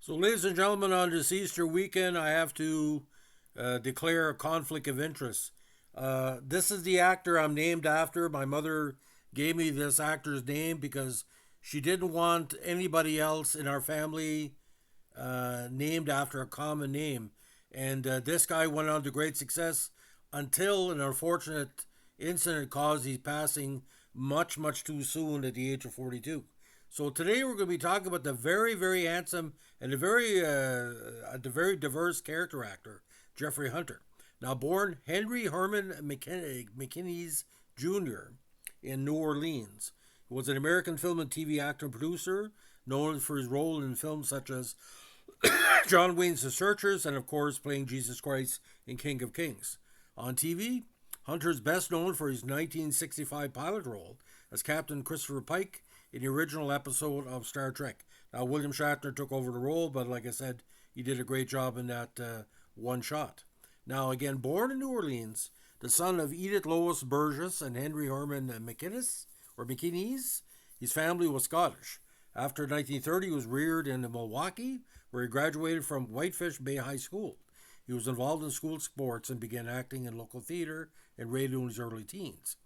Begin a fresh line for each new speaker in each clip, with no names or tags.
So, ladies and gentlemen, on this Easter weekend, I have to declare a conflict of interest. This is the actor I'm named after. My mother gave me this actor's name because she didn't want anybody else in our family named after a common name. And this guy went on to great success until an unfortunate incident caused his passing much, much too soon at the age of 42. So today we're going to be talking about the very, very handsome and the very diverse character actor, Jeffrey Hunter. Now born Henry Herman McInnes Jr. in New Orleans, he was an American film and TV actor and producer, known for his role in films such as John Wayne's The Searchers, and of course playing Jesus Christ in King of Kings. On TV, Hunter is best known for his 1965 pilot role as Captain Christopher Pike in the original episode of Star Trek. Now, William Shatner took over the role, but like I said, he did a great job in that one shot. Now, again, born in New Orleans, the son of Edith Lois Burgess and Henry Herman McInnes, his family was Scottish. After 1930, he was reared in Milwaukee, where he graduated from Whitefish Bay High School. He was involved in school sports and began acting in local theater and radio in his early teens.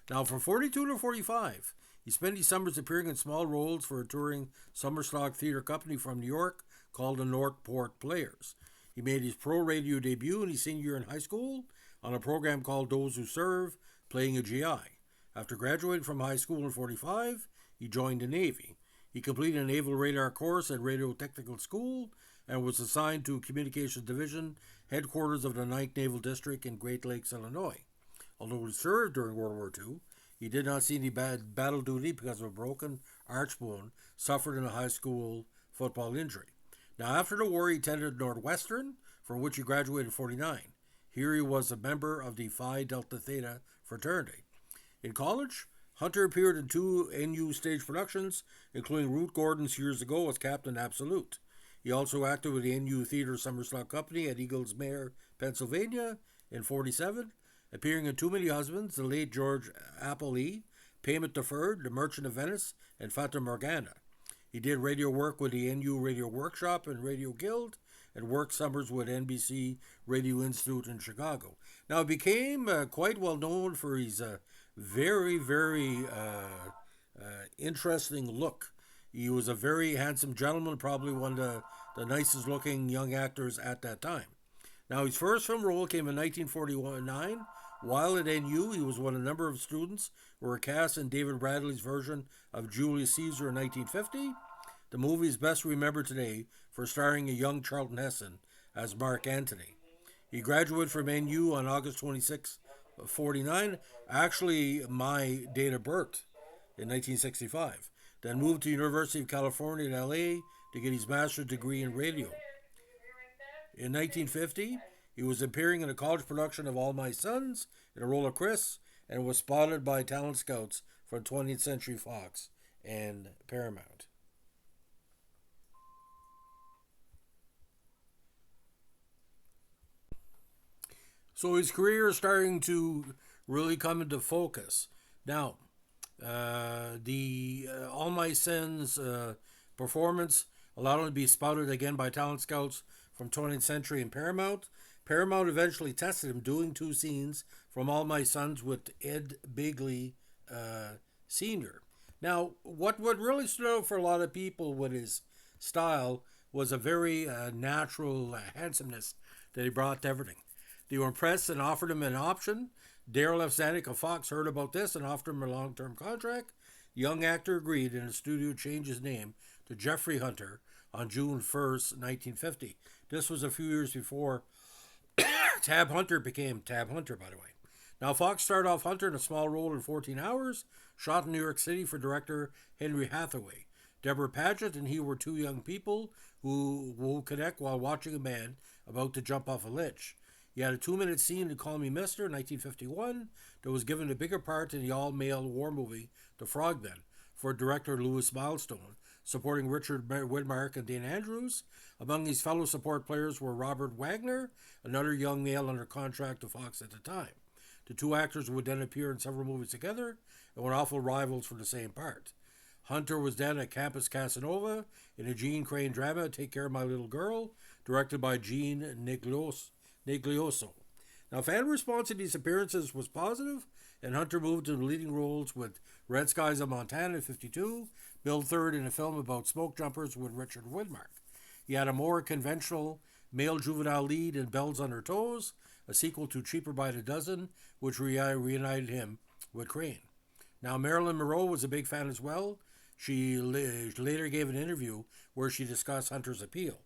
Now, from 42 to 45, he spent his summers appearing in small roles for a touring summer stock theater company from New York called the Northport Players. He made his pro radio debut in his senior year in high school on a program called Those Who Serve, playing a GI. After graduating from high school in 45, he joined the Navy. He completed a naval radar course at Radio Technical School and was assigned to Communications Division, headquarters of the 9th Naval District in Great Lakes, Illinois. Although he served during World War II, he did not see any battle duty because of a broken arch bone suffered in a high school football injury. Now, after the war, he attended Northwestern, from which he graduated in 49. Here he was a member of the Phi Delta Theta fraternity. In college, Hunter appeared in 2 NU stage productions, including Ruth Gordon's Years Ago as Captain Absolute. He also acted with the NU Theater Summer Stock Company at Eaglesmere, Pennsylvania in 47, appearing in Too Many Husbands, The Late George Appley, Payment Deferred, The Merchant of Venice, and Fata Morgana. He did radio work with the NU Radio Workshop and Radio Guild, and worked summers with NBC Radio Institute in Chicago. Now, he became quite well known for his very, very interesting look. He was a very handsome gentleman, probably one of the nicest looking young actors at that time. Now, his first film role came in 1949. While at NU, he was one of a number of students who were cast in David Bradley's version of Julius Caesar in 1950. The movie is best remembered today for starring a young Charlton Heston as Mark Antony. He graduated from NU on August 26, 49, actually my date of birth, in 1965. Then moved to the University of California in LA to get his master's degree in radio. In 1950, he was appearing in a college production of All My Sons in a role of Chris, and was spotted by talent scouts from 20th Century Fox and Paramount. So his career is starting to really come into focus. Now, the All My Sins performance allowed him to be spotted again by talent scouts from 20th Century and Paramount. Paramount eventually tested him doing 2 scenes from All My Sons with Ed Begley Sr. Now, what really stood out for a lot of people with his style was a very natural handsomeness that he brought to everything. They were impressed and offered him an option. Daryl F. Zanuck of Fox heard about this and offered him a long-term contract. The young actor agreed, and the studio changed his name to Jeffrey Hunter on June 1st, 1950. This was a few years before Tab Hunter became Tab Hunter, by the way. Now, Fox started off Hunter in a small role in 14 Hours, shot in New York City for director Henry Hathaway. Deborah Paget and he were 2 young people who will connect while watching a man about to jump off a ledge. He had a 2-minute scene in Call Me Mister in 1951 that was given a bigger part in the all-male war movie The Frogmen for director Louis Milestone, supporting Richard Widmark and Dana Andrews. Among his fellow support players were Robert Wagner, another young male under contract to Fox at the time. The 2 actors would then appear in several movies together and were awful rivals for the same part. Hunter was then at Campus Casanova in a Gene Crane drama, Take Care of My Little Girl, directed by Gene Niglioso. Now, fan response to these appearances was positive, and Hunter moved into leading roles with Red Skies of Montana in 52, billed third in a film about smoke jumpers with Richard Widmark. He had a more conventional male juvenile lead in Bells on Her Toes, a sequel to Cheaper by the Dozen, which reunited him with Crane. Now, Marilyn Monroe was a big fan as well. She later gave an interview where she discussed Hunter's appeal.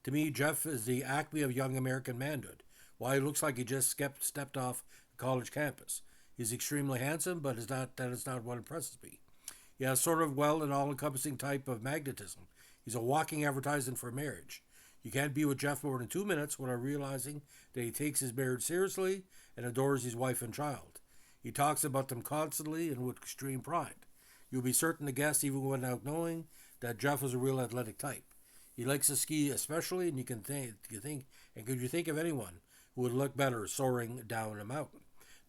To me, Jeff is the acme of young American manhood. While he looks like he just stepped off a college campus. He's extremely handsome, but that is not what impresses me. He has sort of, an all-encompassing type of magnetism. He's a walking advertisement for marriage. You can't be with Jeff more than 2 minutes without realizing that he takes his marriage seriously and adores his wife and child. He talks about them constantly and with extreme pride. You'll be certain to guess, even without knowing, that Jeff is a real athletic type. He likes to ski especially, and could you think of anyone who would look better soaring down a mountain?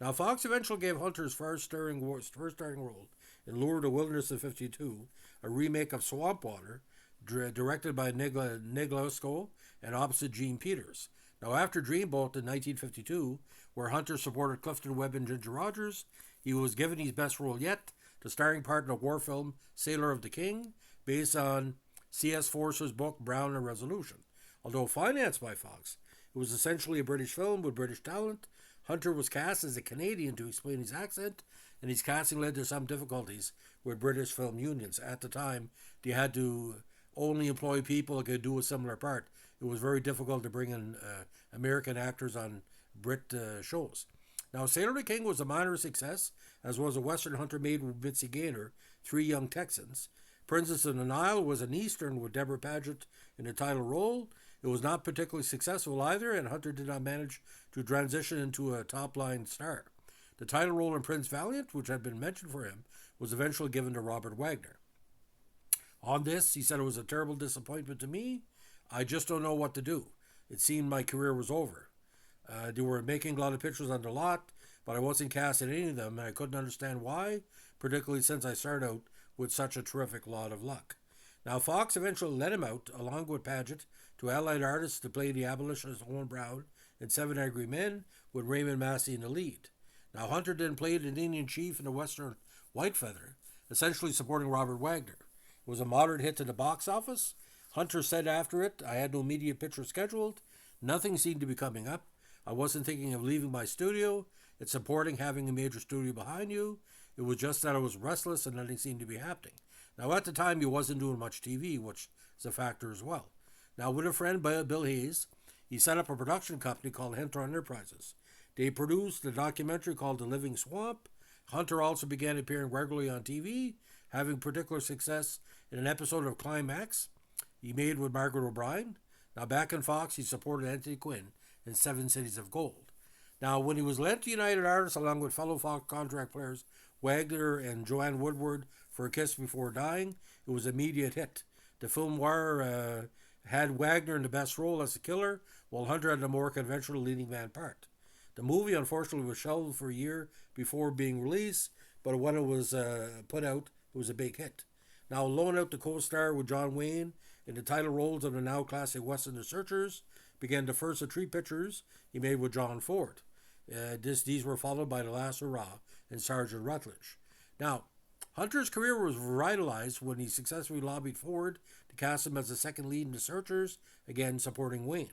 Now, Fox eventually gave Hunter his first starring role in Lure of the Wilderness in 52, a remake of Swamp Water, directed by Niglosco and opposite Gene Peters. Now, after Dreamboat in 1952, where Hunter supported Clifton Webb and Ginger Rogers, he was given his best role yet, the starring part in a war film, Sailor of the King, based on C.S. Forster's book Brown and Resolution. Although financed by Fox, it was essentially a British film with British talent. Hunter was cast as a Canadian to explain his accent, and his casting led to some difficulties with British film unions. At the time, they had to only employ people who could do a similar part. It was very difficult to bring in American actors on Brit shows. Now, Sailor of the King was a minor success, as was a Western Hunter made with Mitzi Gaynor, Three Young Texans. Princess of the Nile was an Eastern with Deborah Paget in the title role. It was not particularly successful either, and Hunter did not manage to transition into a top-line star. The title role in Prince Valiant, which had been mentioned for him, was eventually given to Robert Wagner. On this, he said it was a terrible disappointment to me. I just don't know what to do. It seemed my career was over. They were making a lot of pictures on the lot, but I wasn't cast in any of them, and I couldn't understand why, particularly since I started out with such a terrific lot of luck. Now, Fox eventually let him out, along with Paget, to Allied artists to play the abolitionist Owen Brown in Seven Angry Men, with Raymond Massey in the lead. Now, Hunter then played an Indian chief in the Western Whitefeather, essentially supporting Robert Wagner. It was a moderate hit to the box office. Hunter said after it, I had no media picture scheduled. Nothing seemed to be coming up. I wasn't thinking of leaving my studio. It's supporting having a major studio behind you. It was just that I was restless and nothing seemed to be happening. Now, at the time, he wasn't doing much TV, which is a factor as well. Now, with a friend, Bill Hayes, he set up a production company called Hunter Enterprises. They produced a documentary called The Living Swamp. Hunter also began appearing regularly on TV, having particular success in an episode of Climax he made with Margaret O'Brien. Now, back in Fox, he supported Anthony Quinn in Seven Cities of Gold. Now, when he was lent to United Artists along with fellow Fox contract players Wagner and Joanne Woodward for A Kiss Before Dying, it was an immediate hit. The film Wire had Wagner in the best role as the killer, while Hunter had a more conventional leading man part. The movie, unfortunately, was shelved for a year before being released, but when it was put out, it was a big hit. Now, loan out to co-star with John Wayne in the title roles of the now classic Western The Searchers, began the first of three pictures he made with John Ford. These were followed by The Last Hurrah and Sergeant Rutledge. Now, Hunter's career was revitalized when he successfully lobbied Ford to cast him as the second lead in The Searchers, again supporting Wayne.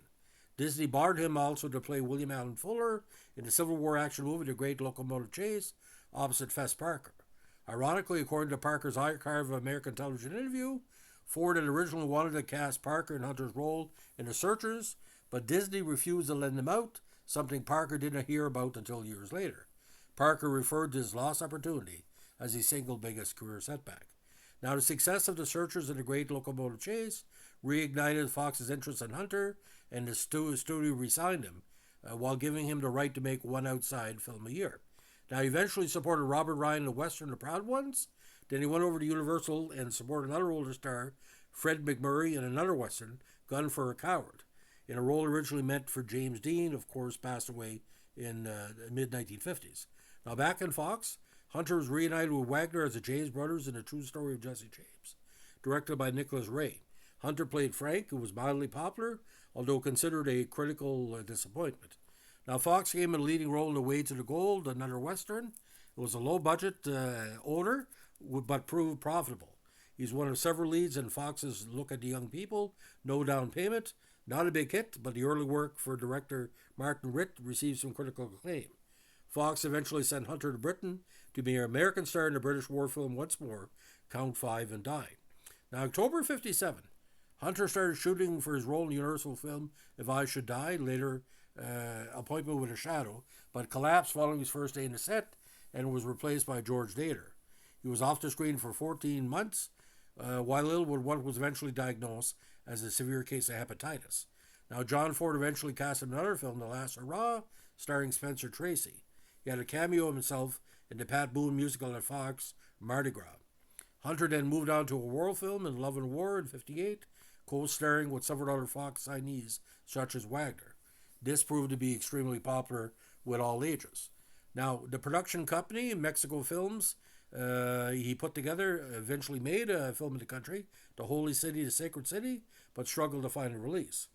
Disney barred him also to play William Allen Fuller in the Civil War action movie The Great Locomotive Chase, opposite Fess Parker. Ironically, according to Parker's archive of American television interview, Ford had originally wanted to cast Parker in Hunter's role in The Searchers, but Disney refused to lend him out, something Parker did not hear about until years later. Parker referred to his lost opportunity as his single biggest career setback. Now, the success of The Searchers and The Great Locomotive Chase reignited Fox's interest in Hunter, and the studio re-signed him, while giving him the right to make one outside film a year. Now, he eventually supported Robert Ryan in the Western The Proud Ones. Then he went over to Universal and supported another older star, Fred McMurray, in another Western, Gun for a Coward, in a role originally meant for James Dean, of course, passed away in the mid-1950s. Now, back in Fox, Hunter was reunited with Wagner as the James brothers in the true story of Jesse James, directed by Nicholas Ray. Hunter played Frank, who was mildly popular, although considered a critical disappointment. Now, Fox gave him a leading role in The Way to the Gold, another Western. It was a low-budget older, but proved profitable. He's one of several leads in Fox's Look at the Young People, No Down Payment. Not a big hit, but the early work for director Martin Ritt received some critical acclaim. Fox eventually sent Hunter to Britain to be an American star in the British war film once more, Count Five and Die. Now, October 57, Hunter started shooting for his role in the Universal film If I Should Die, later Appointment with a Shadow, but collapsed following his first day in the set and was replaced by George Nader. He was off the screen for 14 months, while ill with what was eventually diagnosed as a severe case of hepatitis. Now, John Ford eventually cast him in another film, The Last Hurrah, starring Spencer Tracy. He had a cameo of himself in the Pat Boone musical at Fox, Mardi Gras. Hunter then moved on to a war film in Love and War in '58, co-starring with several other Fox signees such as Wagner. This proved to be extremely popular with all ages. Now, the production company, Mexico Films, he put together, eventually made a film in the country, The Holy City, The Sacred City, but struggled to find a release.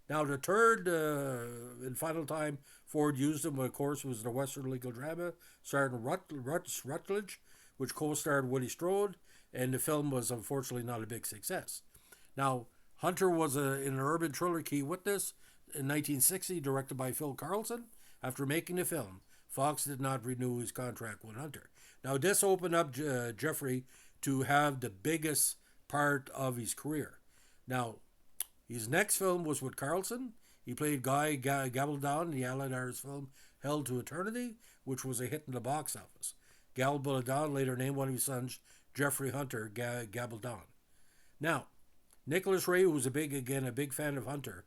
Now, the third and final time Ford used him, of course, was the Western legal drama starring Rutledge, which co-starred Woody Strode, and the film was unfortunately not a big success. Now, Hunter was in an urban thriller Key Witness in 1960, directed by Phil Carlson. After making the film, Fox did not renew his contract with Hunter. Now, this opened up Jeffrey to have the biggest part of his career. Now, his next film was with Carlson. He played Guy Gabaldon in the Allied Irish film Held to Eternity, which was a hit in the box office. Gabaldon later named one of his sons Jeffrey Hunter Gabaldon. Now, Nicholas Ray, who was a big fan of Hunter,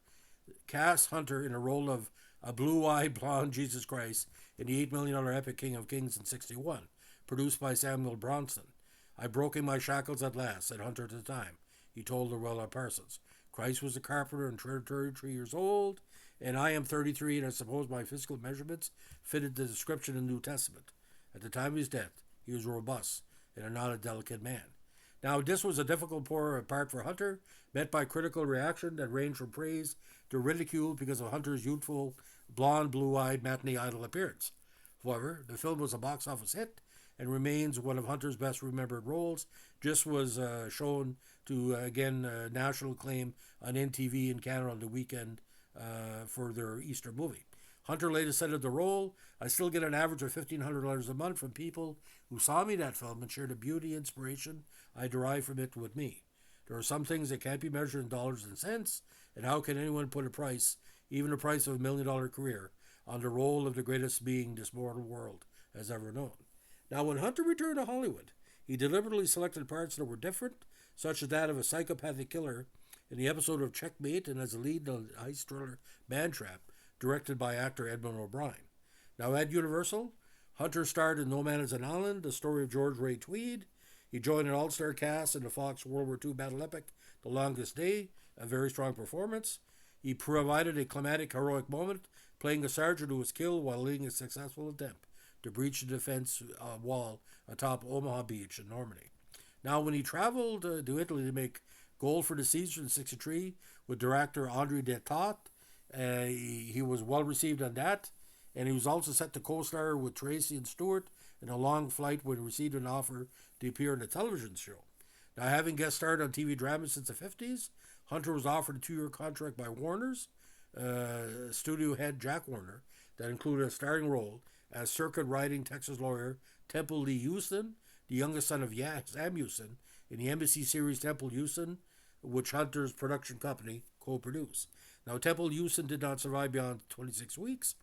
cast Hunter in a role of a blue-eyed blonde Jesus Christ in the $8 million epic King of Kings in '61, produced by Samuel Bronson. I broke in my shackles at last, said Hunter at the time. He told Lorella Parsons. Christ was a carpenter and 33 years old, and I am 33, and I suppose my physical measurements fitted the description in the New Testament. At the time of his death, he was robust and not a delicate man. Now, this was a difficult part for Hunter, met by critical reaction that ranged from praise to ridicule because of Hunter's youthful, blonde, blue-eyed, matinee idol appearance. However, the film was a box office hit and remains one of Hunter's best remembered roles. Just was shown to, national acclaim on NTV in Canada on the weekend for their Easter movie. Hunter later said of the role, I still get an average of $1,500 a month from people who saw me that film and share the beauty and inspiration I derive from it with me. There are some things that can't be measured in dollars and cents, and how can anyone put a price, even the price of a $1 million career, on the role of the greatest being this mortal world has ever known? Now, when Hunter returned to Hollywood, he deliberately selected parts that were different, such as that of a psychopathic killer in the episode of Checkmate and as a lead in the heist thriller Mantrap, directed by actor Edmund O'Brien. Now, at Universal, Hunter starred in No Man is an Island, the story of George Ray Tweed. He joined an all-star cast in the Fox World War II battle epic The Longest Day, a very strong performance. He provided a climatic, heroic moment, playing a sergeant who was killed while leading a successful attempt to breach the defense wall atop Omaha Beach in Normandy. Now, when he traveled to Italy to make Gold for the Caesar in '63 with director Andre Detat, he was well received on that, and he was also set to co-star with Tracy and Stewart in A Long Flight when he received an offer to appear in a television show. Now, having guest starred on TV dramas since the '50s, Hunter was offered a 2-year contract by Warner's studio head Jack Warner that included a starring role as circuit-riding Texas lawyer Temple Lee Houston, the youngest son of Sam Houston, in the embassy series Temple Houston, which Hunter's production company co-produced. Now, Temple Houston did not survive beyond 26 weeks,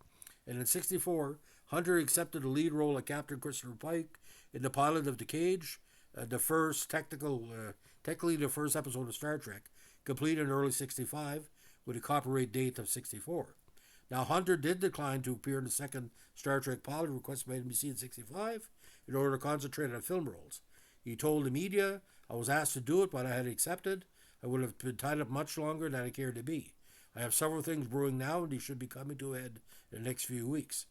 and in '64, Hunter accepted the lead role of Captain Christopher Pike in the pilot of The Cage, technically the first episode of Star Trek, completed in early '65 with a copyright date of '64. Now, Hunter did decline to appear in the second Star Trek pilot requested by NBC in '65 in order to concentrate on film roles. He told the media, I was asked to do it, but I had accepted. I would have been tied up much longer than I cared to be. I have several things brewing now, and they should be coming to a head in the next few weeks.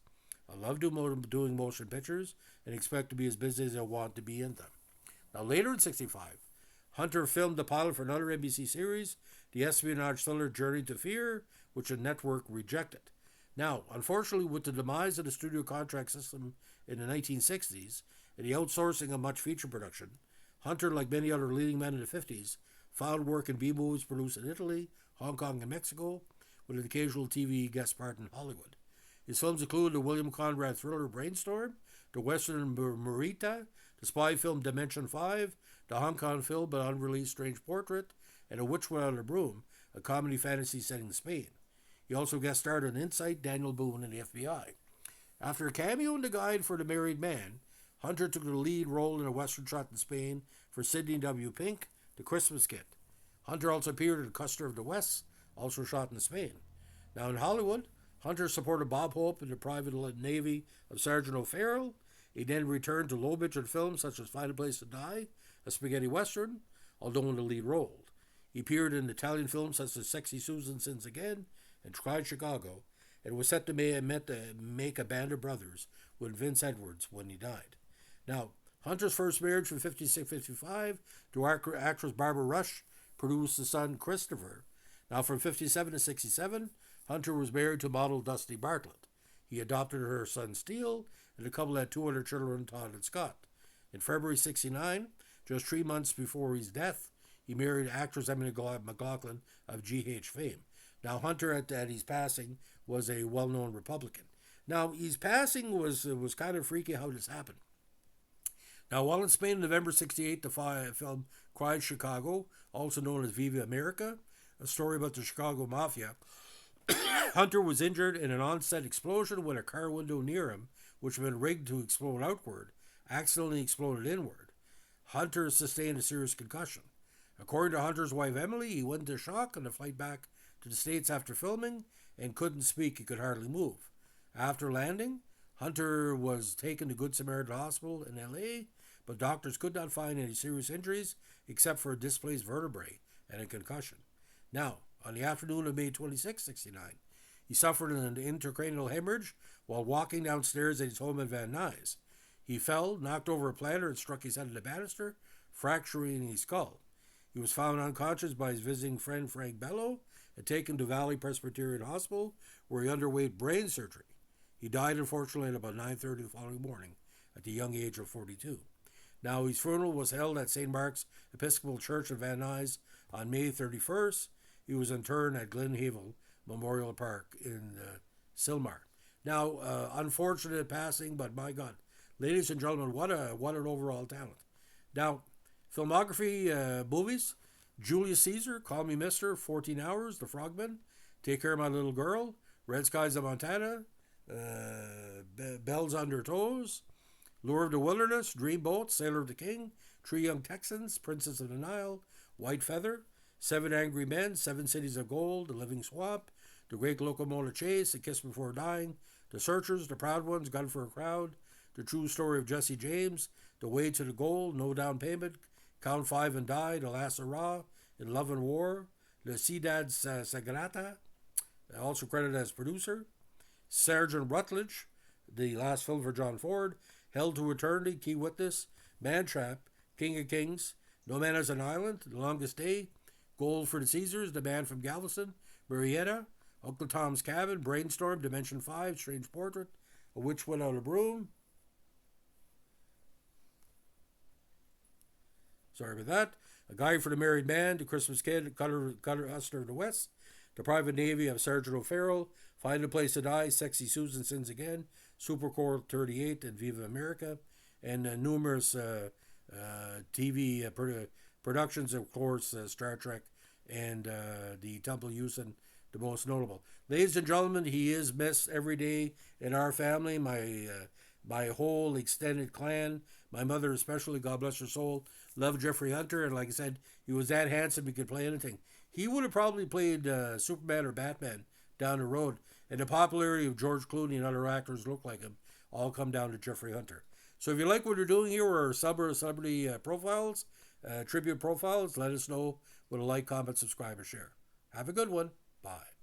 I love doing motion pictures and expect to be as busy as I want to be in them. Now, later in 65, Hunter filmed the pilot for another NBC series, the espionage thriller Journey to Fear, which the network rejected. Now, unfortunately, with the demise of the studio contract system in the 1960s and the outsourcing of much feature production, Hunter, like many other leading men in the 50s, found work in B movies produced in Italy, Hong Kong, and Mexico, with an occasional TV guest part in Hollywood. His films include the William Conrad thriller Brainstorm, the Western Marita, the spy film Dimension 5, the Hong Kong film but unreleased Strange Portrait, and A Witch Without a Broom, a comedy fantasy set in Spain. He also guest starred in Insight, Daniel Boone, and the FBI. After a cameo in The Guide for the Married Man, Hunter took the lead role in a western shot in Spain for Sidney W. Pink, The Christmas Kid. Hunter also appeared in Custer of the West, also shot in Spain. Now in Hollywood, Hunter supported Bob Hope in the private navy of Sergeant O'Farrell. He then returned to low-budget films such as Find a Place to Die, a spaghetti western, although in the lead role. He appeared in Italian films such as Sexy Susan Sins Again and Cried Chicago, and was set to make a band of brothers with Vince Edwards when he died. Now, Hunter's first marriage from 56-55 to actress Barbara Rush produced a son, Christopher. Now, from 57 to 67, Hunter was married to model Dusty Bartlett. He adopted her son, Steele, and the couple had 2 other children, Todd and Scott. In February 69, just 3 months before his death, he married actress Emily McLaughlin of GH fame. Now, Hunter, at his passing, was a well-known Republican. Now, his passing was kind of freaky how this happened. Now, while in Spain in November 68, the film Cried Chicago, also known as Viva America, a story about the Chicago Mafia, Hunter was injured in an on-set explosion when a car window near him, which had been rigged to explode outward, accidentally exploded inward. Hunter sustained a serious concussion. According to Hunter's wife Emily, he went into shock on the flight back to the States after filming and couldn't speak. He could hardly move. After landing, Hunter was taken to Good Samaritan Hospital in L.A., but doctors could not find any serious injuries except for a displaced vertebrae and a concussion. Now, on the afternoon of May 26, 69, he suffered an intracranial hemorrhage while walking downstairs at his home in Van Nuys. He fell, knocked over a planter, and struck his head on the banister, fracturing his skull. He was found unconscious by his visiting friend Frank Bello and taken to Valley Presbyterian Hospital, where he underwent brain surgery. He died, unfortunately, at about 9:30 the following morning at the young age of 42. Now, his funeral was held at St. Mark's Episcopal Church in Van Nuys on May 31st. He was interred at Glen Havel Memorial Park in Silmar. Now, unfortunate passing, but my God, ladies and gentlemen, what an overall talent. Now, filmography movies: Julius Caesar, Call Me Mister, 14 Hours, The Frogman, Take Care of My Little Girl, Red Skies of Montana, Bells on Their Toes, Lure of the Wilderness, Dreamboat, Sailor of the King, Three Young Texans, Princess of the Nile, White Feather, Seven Angry Men, Seven Cities of Gold, The Living Swamp, The Great Locomotive Chase, A Kiss Before Dying, The Searchers, The Proud Ones, Gun for a Crowd, The True Story of Jesse James, The Way to the Goal, No Down Payment, Count Five and Die, The Last Hurrah, In Love and War, La Ciudad Sagrada, also credited as producer, Sergeant Rutledge, the last film for John Ford, Held to Eternity, Key Witness, Man Trap, King of Kings, No Man Has an Island, The Longest Day, Gold for the Caesars, The Man from Galveston, Marietta, Uncle Tom's Cabin, Brainstorm, Dimension 5, Strange Portrait, A Witch Without a Broom. Sorry about that. A Guide for the Married Man, The Christmas Kid, Cutter Hustler of the West, The Private Navy of Sergeant O'Farrell, Find a Place to Die, Sexy Susan Sins Again, Supercore 38, and Viva America, and numerous TV productions, of course, Star Trek and the Temple Houston, the most notable. Ladies and gentlemen, he is missed every day in our family, my whole extended clan, my mother especially, God bless her soul, loved Jeffrey Hunter, and like I said, he was that handsome he could play anything. He would have probably played Superman or Batman down the road, and the popularity of George Clooney and other actors look like him all come down to Jeffrey Hunter. So if you like what we're doing here, or celebrity profiles, tribute profiles, let us know with a like, comment, subscribe, or share. Have a good one. Bye.